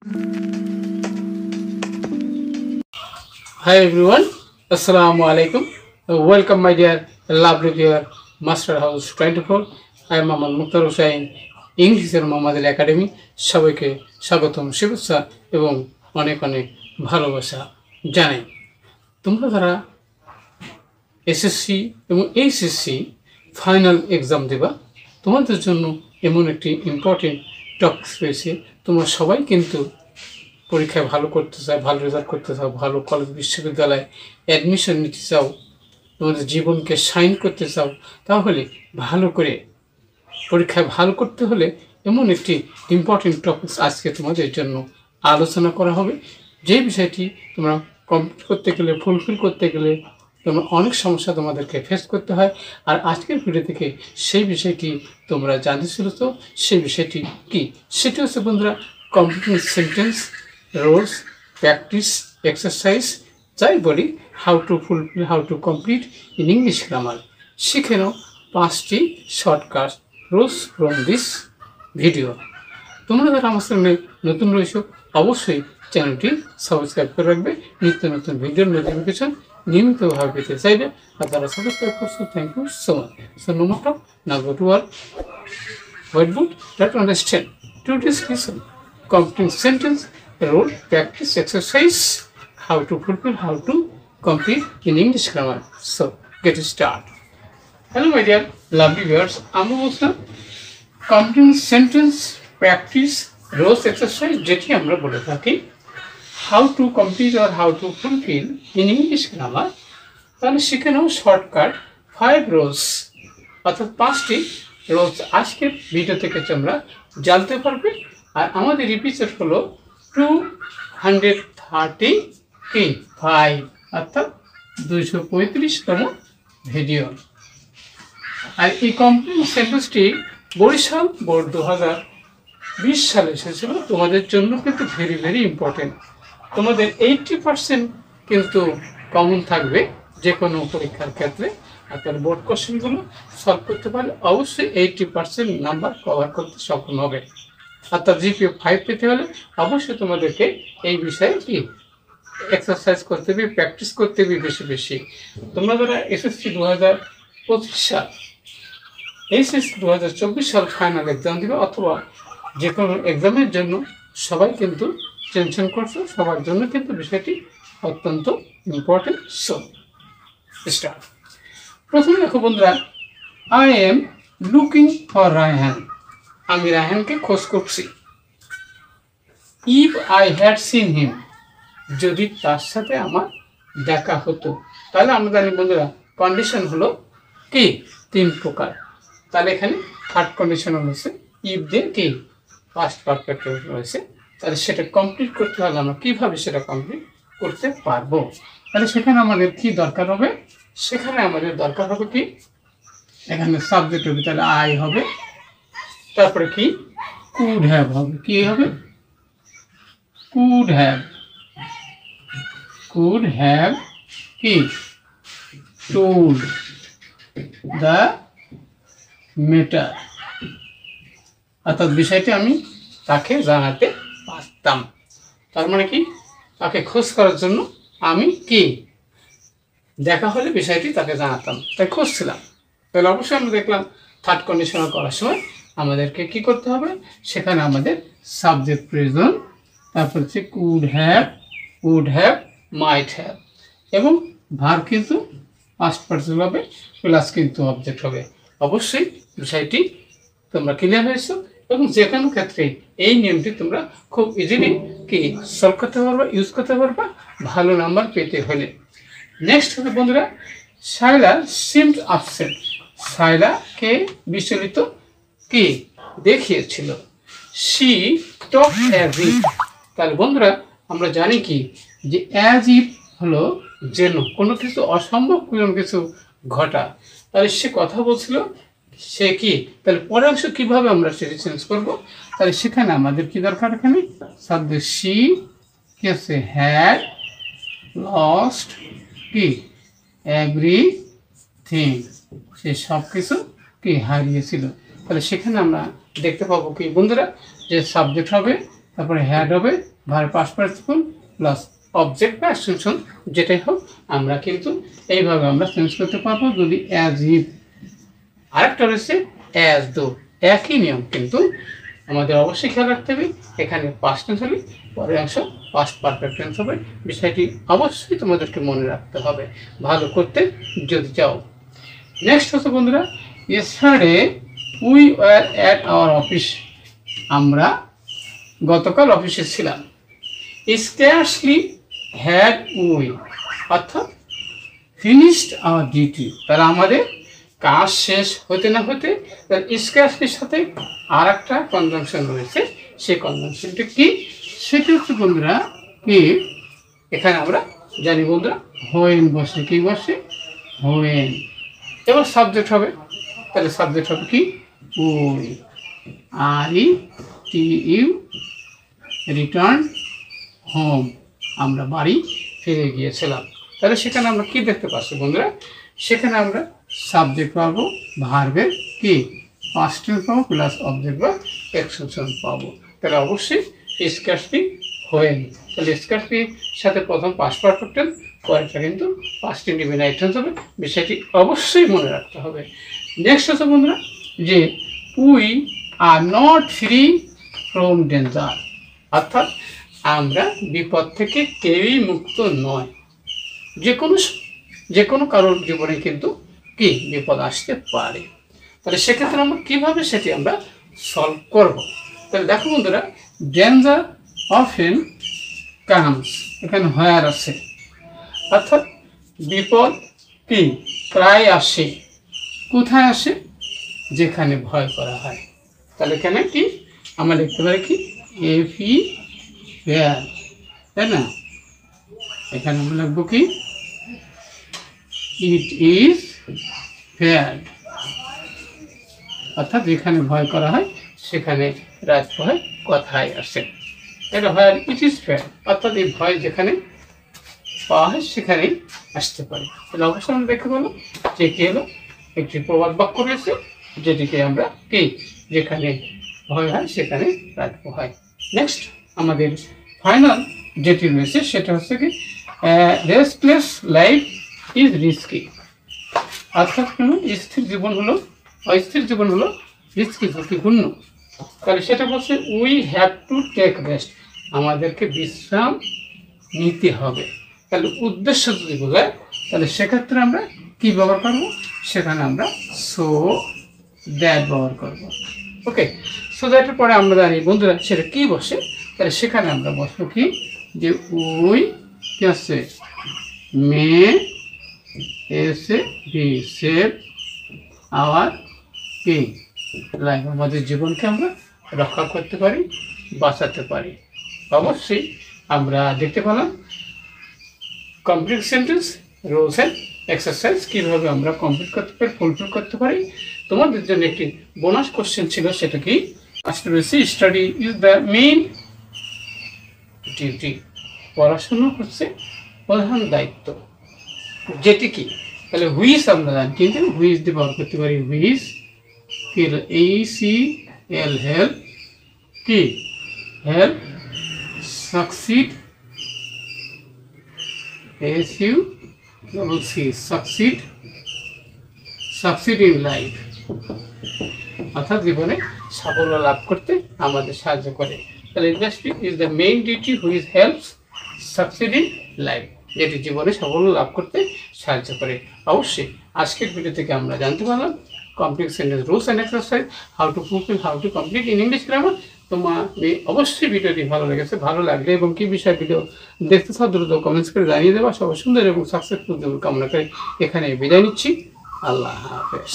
Hi everyone, Assalamu alaikum. Welcome my dear lovely viewer, Master House 24. I am Mohammad Mukhtar Hussain, ইংলিশের Mohammad academy. সবাইকে স্বাগতম, শুভেচ্ছা এবং অনেক অনেক ভালোবাসা জানাই। তোমরা যারা এসএসসি এবং এইচএসসি ফাইনাল এক্সাম দেবা, তোমাদের জন্য এমন একটি ইম্পর্টেন্ট টপিক রয়েছে। তোমরা সবাই কিন্তু পরীক্ষায় ভালো করতে চাও, ভালো রেজাল্ট করতে চাও, ভালো কলেজ বিশ্ববিদ্যালয়ে অ্যাডমিশন নিতে চাও, তোমাদের জীবনকে শাইন করতে চাও, তাহলে ভালো করে পরীক্ষায় ভালো করতে হলে এমন একটি ইম্পর্টেন্ট টপিকস আজকে তোমাদের জন্য আলোচনা করা হবে। যে বিষয়টি তোমরা কমপ্লিট করতে গেলে, ফুলফিল করতে গেলে তোমরা অনেক সমস্যা তোমাদেরকে ফেস করতে হয়। আর আজকের ভিডিও থেকে সেই বিষয়টি তোমরা জানতে চলেছ। সেই বিষয়টি কি? সেটি হচ্ছে বন্ধুরা complete sentence, rules, practice, exercise, যাই বলি, how to fulfil, how to complete in English grammar. শিখে নাও 5টি shortcut rules from this video. তোমরা যারা আমার সঙ্গে নতুন রয়েছো অবশ্যই চ্যানেলটি সাবস্ক্রাইব করে রাখবে। নিত্য নতুন ভিডিওর নোটিফিকেশন নিয়মিতভাবে পেতে চাইবে। আর যারা সাবস্ক্রাইব করছো, thank you so much. So no more talk, now go to our whiteboard. Try to understand today's lesson. Complete sentence, role, practice, exercise, how to fulfill, how to complete in English grammar. So, get started. Hello my dear lovely viewers, আমরা বলছিলাম complete sentence, practice, roles, exercise যেটি আমরা বলে থাকি how to complete or how to fulfill in English grammar। তাহলে শিখে নাও shortcut 5 roles অর্থাৎ 5টি রোজ আজকের ভিডিও থেকে তোমরা জানতে পারবে। আর আমাদের এপিসোড হলো 235 অর্থাৎ 235তম ভিডিও। আর এই কমপ্লিট সেন্টেন্সটি বরিশাল বোর্ড 2020 সালে এসেছিল। তোমাদের জন্য কিন্তু ভেরি ভেরি ইম্পর্টেন্ট। তোমাদের 80% কিন্তু কমন থাকবে যে কোনো পরীক্ষার ক্ষেত্রে। আর তার বোর্ড কোশ্চেনগুলো সলভ করতে পারলে অবশ্যই 80% নাম্বার কভার করতে সক্ষম হবে। অর্থাৎ জিপিএ 5 পেতে হলে অবশ্যই তোমাদেরকে এই বিষয়ে কি এক্সারসাইজ করতে হবে, প্র্যাকটিস করতে হবে বেশি বেশি। তোমরা যারা এসএসসি 2025 সাল, এইচএসসি 2024 সাল ফাইনাল এক্সাম দেবে অথবা যে কোনো এক্সামের জন্য সবাই কিন্তু টেনশন করছো, সবার জন্য কিন্তু বিষয়টি অত্যন্ত ইম্পর্টেন্ট। So start. প্রথমে দেখো বন্ধুরা, I am looking for Raihan. আমি রায়হানকে খোঁজ করছি। If I had seen him, যদি তার সাথে আমার দেখা হতো। তাহলে আমরা জানি বন্ধুরা কন্ডিশন হলো কি 3 প্রকার। তাহলে এখানে থার্ড কন্ডিশন হচ্ছে ইফ দিয়ে কি পাস্ট পারফেক্ট রয়েছে। তাহলে সেটা কমপ্লিট করতে হলে আমরা কীভাবে সেটা কমপ্লিট করতে পারবো? তাহলে সেখানে আমাদের কি দরকার হবে? সেখানে আমাদের দরকার হবে কি, এখানে সাবজেক্ট হবে, তাহলে আই হবে, তারপরে কি কুড হ্যাভ হবে। কি হবে? কুড হ্যাভ কি টোল্ড দ্য ম্যাটার, অর্থাৎ বিষয়টি আমি তাকে জানাতে পারতাম। তার মানে কি, তাকে খোঁজ করার জন্য আমি কি দেখা হলে বিষয়টি তাকে জানাতাম, তাই খুঁজছিলাম। তাহলে অবশ্যই আমরা দেখলাম থার্ড কন্ডিশনাল করার সময় আমাদেরকে কি করতে হবে, সেখানে আমাদের সাবজেক্ট প্রয়োজন, তারপর হচ্ছে কুড হ্যাভ, মাইট হ্যাভ, এবং ভার্ব কিন্তু পাস্ট পার্টিসিপল হবে, প্লাস কিন্তু অবজেক্ট হবে। অবশ্যই বিষয়টি তোমরা ক্লিয়ার হয়েছো এবং যে কোনো ক্ষেত্রে এই নিয়মটি তোমরা খুব ইজিলি কি সলভ করতে পারবা, ইউজ করতে পারবা ভালো নাম্বার পেতে হলে। নেক্সট হবে বন্ধুরা, শাইলা সিমড আপসেট। শাইলাকে বিচলিত কি দেখিয়েছিল। She talk as if. তাহলে বন্ধুরা আমরা জানি কি যে অ্যাজ ইফ হলো যেন কোনো কিছু অসম্ভব কোনো কিছু ঘটা। তাহলে সে কথা বলছিল, সে কি, তাহলে পরের অংশ কীভাবে আমরা সেটি চেঞ্জ করবো? তাহলে সেখানে আমাদের কি দরকার, এখানে সাবজেক্ট শি কি আছে, হ্যাড লস্ট কি এভরিথিং, সে সব কিছু কি হারিয়েছিল। তাহলে সেখানে আমরা দেখতে পাবো কি বন্ধুরা, যে সাবজেক্ট হবে তারপরে হ্যাড হবে ভার পাস্ট পার্টিসিপল প্লাস অবজেক্ট বা এক্সটেনশন যেটাই হোক, আমরা কিন্তু এইভাবে আমরা চেঞ্জ করতে পারবো যদি অ্যাজ ইফ। আরেকটা রয়েছে অ্যাজ দো, একই নিয়ম, কিন্তু আমাদের অবশ্যই খেয়াল রাখতে হবে এখানে পাস্ট টেন্স হলে পরের অংশ পাস্ট পারফেক্ট টেন্স হবে। বিষয়টি অবশ্যই তোমাদেরকে মনে রাখতে হবে ভালো করতে যদি চাও। নেক্সট হচ্ছে বন্ধুরা, yesterday we were at our office, আমরা গতকাল অফিসে ছিলাম। স্কার্সলি হ্যাড উই, অর্থাৎ ফিনিশড আওয়ার ডিউটি, তাহলে আমাদের কাজ শেষ হতে না হতে স্কার্সলির সাথে আর একটা কনজাংশন রয়েছে। সেই কনজাংশনটা কি? সেটা হচ্ছে বন্ধুরা কি, এখানে আমরা জানি বন্ধুরা হোয়েন বসে, কি বসে? হোয়েন। এবার সাবজেক্ট হবে, তাহলে সাবজেক্ট হবে কি? উই। RETU, রিটার্ন হোম, আমরা বাড়ি ফিরে গিয়েছিলাম। তাহলে সেখানে আমরা কি দেখতে পাচ্ছি বন্ধুরা? সেখানে আমরা সাবজেক্ট পাবো, ভার্বের কি পাস্ট টেন্স পাবো প্লাস অবজেক্ট বা এক্সটেনশন পাবো। তাহলে অবশ্যই স্কার্সলি হোয়েন, তাহলে স্কার্সলির সাথে প্রথম পাস্ট পারফেক্ট টেন্স, পরেরটা কিন্তু পাস্ট ইনডিফিনিট টেন্স হবে। বিষয়টি অবশ্যই মনে রাখতে হবে। নেক্সট হচ্ছে বন্ধুরা যে we are not free from danger, অর্থাৎ আমরা বিপদ থেকে কেউই মুক্ত নয়। যে কোনো কারোর জীবনে কিন্তু কি বিপদ আসতে পারে। তাহলে সেক্ষেত্রে আমরা কীভাবে সেটি আমরা সলভ করব? তাহলে দেখো বন্ধুরা, ডেঞ্জার অফেন কামস, এখানে হোয়ার আছে, অর্থাৎ বিপদ কি প্রায় আসে। কোথায় আসে? যেখানে ভয় করা হয়। তাহলে এখানে কি আমরা লিখতে পারি কি এফি ফেয়ার, তাই না? এখানে আমরা লিখবো কি ইট ইজ ফেয়ার, অর্থাৎ যেখানে ভয় করা হয় সেখানে রাজভয় কথায় আসে। এটা হয় ইট ইজ ফেয়ার, অর্থাৎ এই ভয় যেখানে পাওয়া হয় সেখানেই আসতে পারে। তাহলে অবশ্যই আমরা দেখতে পেলাম যে কি হলো একটি প্রবাদ বাক্য রয়েছে, যেটিকে আমরা কি যেখানে ভয় হয় সেখানে রাজভয় হয়। নেক্সট আমাদের ফাইনাল যেটি রয়েছে সেটা হচ্ছে কি রেস্টলেস লাইফ ইজ রিস্কি, অর্থাৎ স্থির জীবন হলো অস্থির জীবন হলো রিস্কি, ঝুঁকিপূর্ণ। তাহলে সেটা বলছে we have to take rest, আমাদেরকে বিশ্রাম নিতে হবে। তাহলে উদ্দেশ্য যদি বোঝায় তাহলে সেক্ষেত্রে আমরা কি ব্যবহার করবো? সেখানে আমরা সো দ্যাট ব্যবহার করবো। ওকে, সো দ্যাটের পরে আমরা জানি বন্ধুরা সেটা কি বসে, তাহলে সেখানে আমরা বসবো কি যে উই কি আছে মে এসে বি সেভ আওয়ার কি লাইফ, আমাদের জীবনকে আমরা রক্ষা করতে পারি, বাঁচাতে পারি। অবশ্যই আমরা দেখতে পেলাম complete sentence rules and exercise কীভাবে আমরা কমপ্লিট করতে পারি, ফুলফিল করতে পারি। তোমাদের জন্য একটি বোনাস কোশ্চেন ছিল, সেটা কি আজকে রয়েছে study is the main duty, পড়াশুনো হচ্ছে প্রধান দায়িত্ব, যেটি কি তাহলে হুইস আমরা জানি, কিন্তু হুইস দিয়ে ব্যবহার করতে পারি। হুইস কি ACL হেল্প কি help succeed SUCC succeed in life, অর্থাৎ জীবনে সাফল্য লাভ করতে আমাদের সাহায্য করে। তাহলে industry is the main duty which helps succeed in life, যেটি জীবনে সাফল্য লাভ করতে সাহায্য করে। অবশ্যই আজকের ভিডিও থেকে আমরা জানতে পারলাম complete sentence rules and exercise, how to fulfil, how to complete in English grammar. তোমার অবশ্যই ভিডিওটি ভালো লেগেছে, ভালো লাগলে এবং কি বিষয় ভিডিও দেখতে চাও দ্রুত কমেন্টস করে জানিয়ে দেওয়া। সবাই সুন্দর এবং সাকসেসফুল জীবন কামনা করে এখানে বিদায় নিচ্ছি। আল্লাহ হাফেজ।